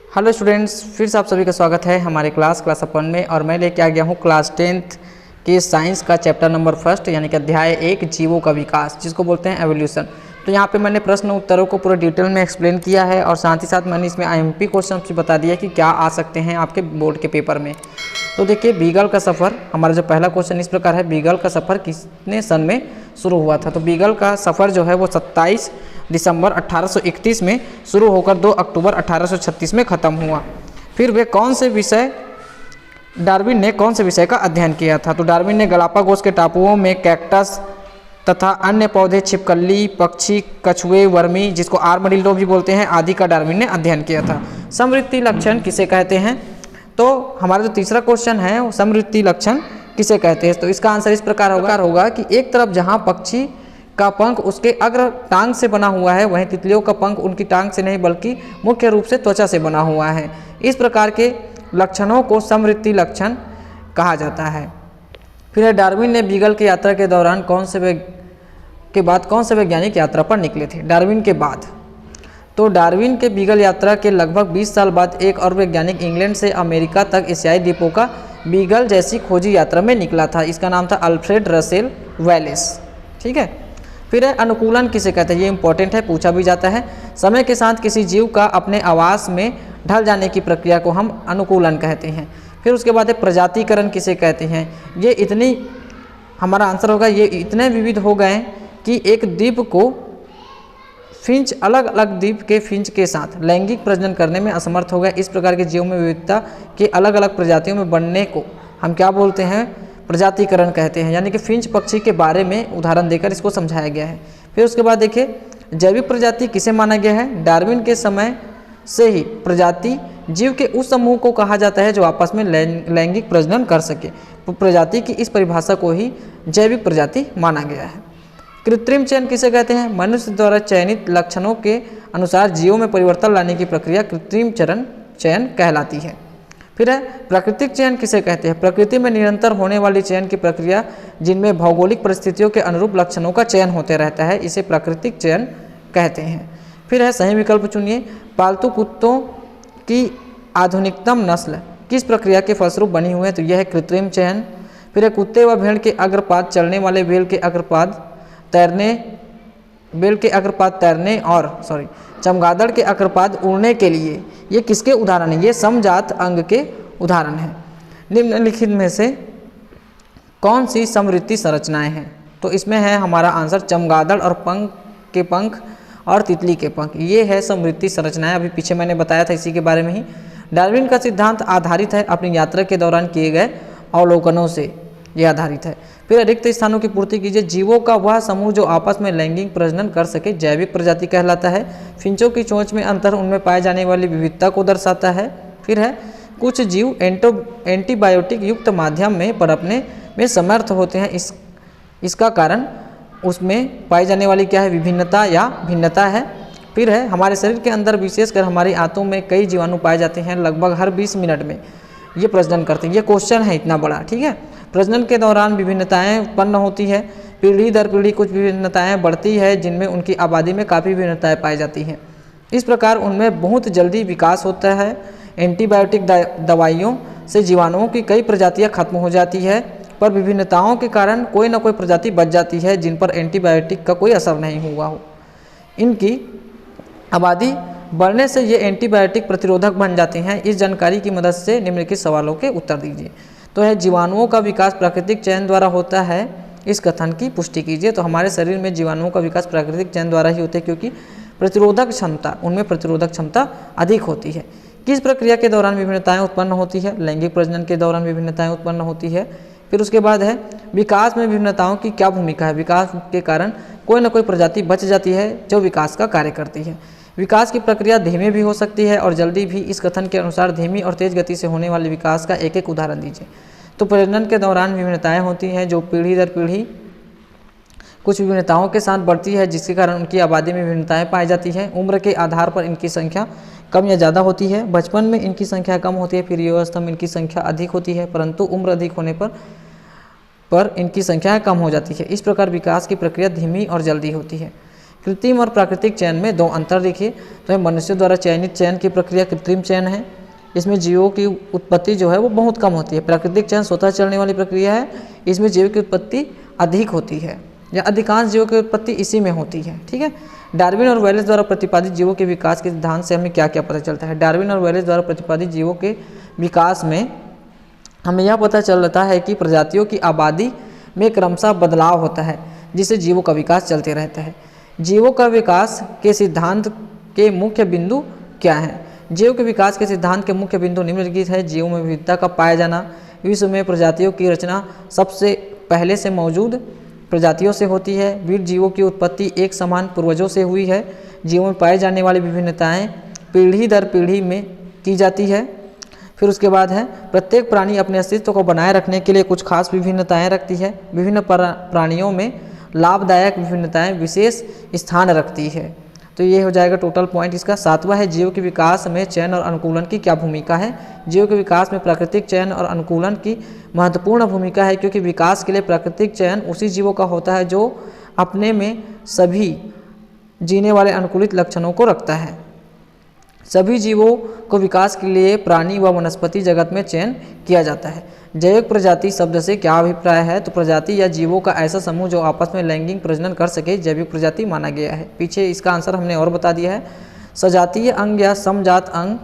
Hello students, फिर से आप सभी का स्वागत है हमारे क्लास अपन में। और मैं लेके आ गया हूँ क्लास 10th के साइंस का चैप्टर नंबर 1 यानी कि अध्याय 1 जीवों का विकास, जिसको बोलते हैं एवोल्यूशन। तो यहाँ पे मैंने प्रश्न उत्तरों को पूरा डिटेल में एक्सप्लेन किया है और साथ ही साथ मैंने इसमें IMP क्वेश्चन भी बता दिया कि क्या आ सकते हैं आपके बोर्ड के पेपर में। तो देखिए, बीगल का सफ़र, हमारा जो पहला क्वेश्चन इस प्रकार है, बीगल का सफ़र कितने सन में शुरू हुआ था। तो बीगल का सफ़र जो है वो 27 दिसंबर 1831 में शुरू होकर 2 अक्टूबर 1836 में ख़त्म हुआ। फिर वे डार्विन ने कौन से विषय का अध्ययन किया था। तो डार्विन ने गलापागोस के टापुओं में कैक्टस तथा अन्य पौधे, छिपकली, पक्षी, कछुए, वर्मी, जिसको आर्मडिल्लो भी बोलते हैं, आदि का डार्विन ने अध्ययन किया था। समृद्धि लक्षण किसे कहते हैं। तो हमारा जो तीसरा क्वेश्चन है वो समृद्धि लक्षण किसे कहते हैं। तो इसका आंसर इस प्रकार होगा कि एक तरफ जहाँ पक्षी का पंख उसके अग्र टांग से बना हुआ है, वहीं तितलियों का पंख उनकी टांग से नहीं बल्कि मुख्य रूप से त्वचा से बना हुआ है। इस प्रकार के लक्षणों को समृद्धि लक्षण कहा जाता है। फिर डार्विन ने बीगल की यात्रा के दौरान कौन से वैज्ञानिक यात्रा पर निकले थे। डार्विन के बाद, तो डार्विन के बीगल यात्रा के लगभग 20 साल बाद एक और वैज्ञानिक इंग्लैंड से अमेरिका तक एशियाई द्वीपों का बीगल जैसी खोजी यात्रा में निकला था। इसका नाम था अल्फ्रेड रसेल वेलेस। ठीक है। फिर है अनुकूलन किसे कहते हैं। ये इंपॉर्टेंट है, पूछा भी जाता है। समय के साथ किसी जीव का अपने आवास में ढल जाने की प्रक्रिया को हम अनुकूलन कहते हैं। फिर उसके बाद है प्रजातिकरण किसे कहते हैं। हमारा आंसर होगा, ये इतने विविध हो गए कि एक द्वीप को फिंच अलग अलग द्वीप के फिंच के साथ लैंगिक प्रजनन करने में असमर्थ हो गए। इस प्रकार के जीवों में विविधता के अलग अलग प्रजातियों में बढ़ने को हम क्या बोलते हैं, प्रजातिकरण कहते हैं। यानी कि फिंच पक्षी के बारे में उदाहरण देकर इसको समझाया गया है। फिर उसके बाद देखिए, जैविक प्रजाति किसे माना गया है। डार्विन के समय से ही प्रजाति जीव के उस समूह को कहा जाता है जो आपस में लैंगिक प्रजनन कर सके। प्रजाति की इस परिभाषा को ही जैविक प्रजाति माना गया है। कृत्रिम चयन किसे कहते हैं। मनुष्य द्वारा चयनित लक्षणों के अनुसार जीवों में परिवर्तन लाने की प्रक्रिया कृत्रिम चयन कहलाती है। फिर है प्राकृतिक चयन किसे कहते हैं। प्रकृति में निरंतर होने वाली चयन की प्रक्रिया जिनमें भौगोलिक परिस्थितियों के अनुरूप लक्षणों का चयन होते रहता है, इसे प्राकृतिक चयन कहते हैं। फिर है सही विकल्प चुनिए। पालतू कुत्तों की आधुनिकतम नस्ल किस प्रक्रिया के फलस्वरूप बनी हुई है। तो यह है कृत्रिम चयन। फिर है कुत्ते व भेड़ के अग्रपाद चलने वाले बेल के अग्रपाद तैरने और चमगादड़ के अग्रपाद उड़ने के लिए, ये किसके उदाहरण हैं। ये समजात अंग के उदाहरण हैं। निम्नलिखित में से कौन सी समृद्धि संरचनाएं हैं। तो इसमें है हमारा आंसर चमगादड़ और पंख और तितली के पंख, ये है समृद्धि संरचनाएं। अभी पीछे मैंने बताया था इसी के बारे में ही। डार्विन का सिद्धांत आधारित है अपनी यात्रा के दौरान किए गए अवलोकनों से, यह आधारित है। फिर रिक्त स्थानों की पूर्ति कीजिए। जीवों का वह समूह जो आपस में लैंगिक प्रजनन कर सके जैविक प्रजाति कहलाता है। फिंचों की चोंच में अंतर उनमें पाए जाने वाली विविधता को दर्शाता है। फिर है कुछ जीव एंटीबायोटिक युक्त माध्यम में पनपने में समर्थ होते हैं, इसका कारण उसमें पाई जाने वाली क्या है, विभिन्नता या भिन्नता है। फिर है हमारे शरीर के अंदर विशेषकर हमारी आंतों में कई जीवाणु पाए जाते हैं, लगभग हर 20 मिनट में ये प्रजनन करते हैं। ये क्वेश्चन है इतना बड़ा, ठीक है। प्रजनन के दौरान विभिन्नताएं उत्पन्न होती है, पीढ़ी दर पीढ़ी कुछ विभिन्नताएं बढ़ती है जिनमें उनकी आबादी में काफ़ी विभिन्नताएं पाई जाती हैं। इस प्रकार उनमें बहुत जल्दी विकास होता है। एंटीबायोटिक दवाइयों से जीवाणुओं की कई प्रजातियां खत्म हो जाती है, पर विभिन्नताओं के कारण कोई ना कोई प्रजाति बच जाती है जिन पर एंटीबायोटिक का कोई असर नहीं हुआ हो। इनकी आबादी बढ़ने से ये एंटीबायोटिक प्रतिरोधक बन जाती हैं। इस जानकारी की मदद से निम्नलिखित सवालों के उत्तर दीजिए। तो है जीवाणुओं का विकास प्राकृतिक चयन द्वारा होता है, इस कथन की पुष्टि कीजिए। तो हमारे शरीर में जीवाणुओं का विकास प्राकृतिक चयन द्वारा ही होता है, क्योंकि उनमें प्रतिरोधक क्षमता अधिक होती है। किस प्रक्रिया के दौरान विभिन्नताएं उत्पन्न होती है। लैंगिक प्रजनन के दौरान विभिन्नताएं उत्पन्न होती है। फिर उसके बाद है विकास में विभिन्नताओं की क्या भूमिका है। विकास के कारण कोई ना कोई प्रजाति बच जाती है जो विकास का कार्य करती है। विकास की प्रक्रिया धीमी भी हो सकती है और जल्दी भी। इस कथन के अनुसार धीमी और तेज गति से होने वाले विकास का एक एक उदाहरण दीजिए। तो प्रजनन के दौरान विभिन्नताएं होती हैं जो पीढ़ी दर पीढ़ी कुछ विभिन्नताओं के साथ बढ़ती है, जिसके कारण उनकी आबादी में विभिन्नताएं पाई जाती हैं। उम्र के आधार पर इनकी संख्या कम या ज़्यादा होती है। बचपन में इनकी संख्या कम होती है, फिर युवावस्था में इनकी संख्या अधिक होती है, परंतु उम्र अधिक होने पर इनकी संख्या कम हो जाती है। इस प्रकार विकास की प्रक्रिया धीमी और जल्दी होती है। कृत्रिम और प्राकृतिक चयन में दो अंतर देखिए। तो मनुष्यों द्वारा चयनित चयन की प्रक्रिया कृत्रिम चयन है, इसमें जीवों की उत्पत्ति जो है वो बहुत कम होती है। प्राकृतिक चयन स्वतः चलने वाली प्रक्रिया है, इसमें जीव की उत्पत्ति अधिक होती है या अधिकांश जीवों की उत्पत्ति इसी में होती है। ठीक है, डार्विन और वेलेस द्वारा प्रतिपादित जीवों के विकास के सिद्धांत से हमें क्या क्या पता चलता है। डार्विन और वेलेस द्वारा प्रतिपादित जीवों के विकास में हमें यह पता चलता है कि प्रजातियों की आबादी में क्रमशः बदलाव होता है, जिससे जीवों का विकास चलते रहता है। जीवों का विकास के सिद्धांत के मुख्य बिंदु क्या हैं? जीव के विकास के सिद्धांत के मुख्य बिंदु निम्नलिखित है। जीवों में विविधता का पाया जाना, विश्व में प्रजातियों की रचना सबसे पहले से मौजूद प्रजातियों से होती है। वीर जीवों की उत्पत्ति एक समान पूर्वजों से हुई है। जीवों में पाए जाने वाली विभिन्नताएं पीढ़ी दर पीढ़ी में की जाती है। फिर उसके बाद है प्रत्येक प्राणी अपने अस्तित्व को बनाए रखने के लिए कुछ खास विभिन्नताएं रखती है। विभिन्न प्राणियों में लाभदायक विभिन्नताएं विशेष स्थान रखती है। तो ये हो जाएगा टोटल पॉइंट इसका। सातवां है जीव के विकास में चयन और अनुकूलन की क्या भूमिका है। जीव के विकास में प्राकृतिक चयन और अनुकूलन की महत्वपूर्ण भूमिका है, क्योंकि विकास के लिए प्राकृतिक चयन उसी जीवों का होता है जो अपने में सभी जीने वाले अनुकूलित लक्षणों को रखता है। सभी जीवों को विकास के लिए प्राणी व वनस्पति जगत में चयन किया जाता है। जैविक प्रजाति शब्द से क्या अभिप्राय है? तो प्रजाति या जीवों का ऐसा समूह जो आपस में लैंगिक प्रजनन कर सके जैविक प्रजाति माना गया है। पीछे इसका आंसर हमने और बता दिया है। सजातीय अंग या समजात अंग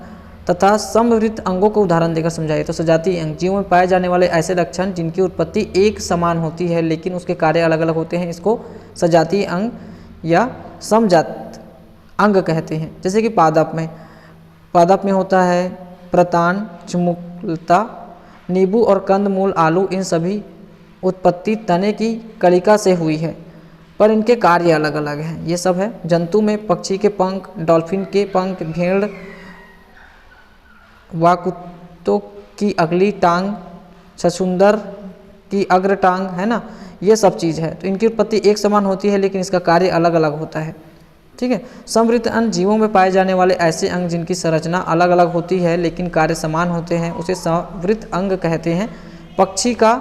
तथा समवृत्त अंगों को उदाहरण देकर समझाइए। तो सजातीय अंग जीवों में पाए जाने वाले ऐसे लक्षण जिनकी उत्पत्ति एक समान होती है लेकिन उसके कार्य अलग अलग होते हैं, इसको सजातीय अंग या समजात अंग कहते हैं। जैसे कि पादप में होता है प्रतान, चमुकलता, नींबू और कंदमूल, आलू, इन सभी उत्पत्ति तने की कलिका से हुई है, पर इनके कार्य अलग अलग हैं। ये सब है। जंतु में पक्षी के पंख, डॉल्फिन के पंख, भेड़ व कुत्तों की अगली टांग, छछूंदर की अग्र टांग, है ना, ये सब चीज़ है। तो इनकी उत्पत्ति एक समान होती है लेकिन इसका कार्य अलग अलग होता है। ठीक है। समवृत्त अंग जीवों में पाए जाने वाले ऐसे अंग जिनकी संरचना अलग अलग होती है लेकिन कार्य समान होते हैं, उसे समवृत्त अंग कहते हैं। पक्षी का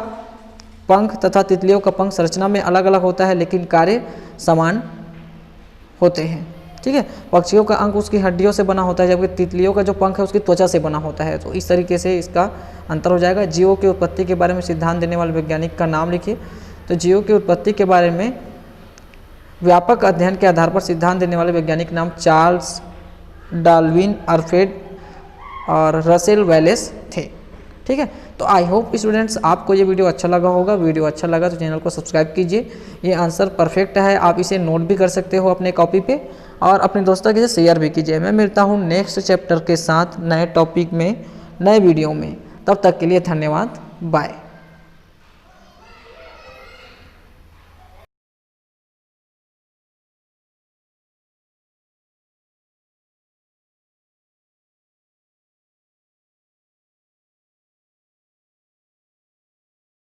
पंख तथा तितलियों का पंख संरचना में अलग अलग होता है लेकिन कार्य समान होते हैं। ठीक है। पक्षियों का अंग उसकी हड्डियों से बना होता है जबकि तितलियों का जो पंख है उसकी त्वचा से बना होता है। तो इस तरीके से इसका अंतर हो जाएगा। जीवों की उत्पत्ति के बारे में सिद्धांत देने वाले वैज्ञानिक का नाम लिखिए। तो जीवों की उत्पत्ति के बारे में व्यापक अध्ययन के आधार पर सिद्धांत देने वाले वैज्ञानिक नाम चार्ल्स डार्विन, अल्फ्रेड और रसेल वेलेस थे। ठीक है। तो आई होप स्टूडेंट्स आपको ये वीडियो अच्छा लगा होगा। वीडियो अच्छा लगा तो चैनल को सब्सक्राइब कीजिए। ये आंसर परफेक्ट है, आप इसे नोट भी कर सकते हो अपने कॉपी पे और अपने दोस्तों के साथ शेयर भी कीजिए। मैं मिलता हूँ नेक्स्ट चैप्टर के साथ नए टॉपिक में, नए वीडियो में। तब तक के लिए धन्यवाद, बाय।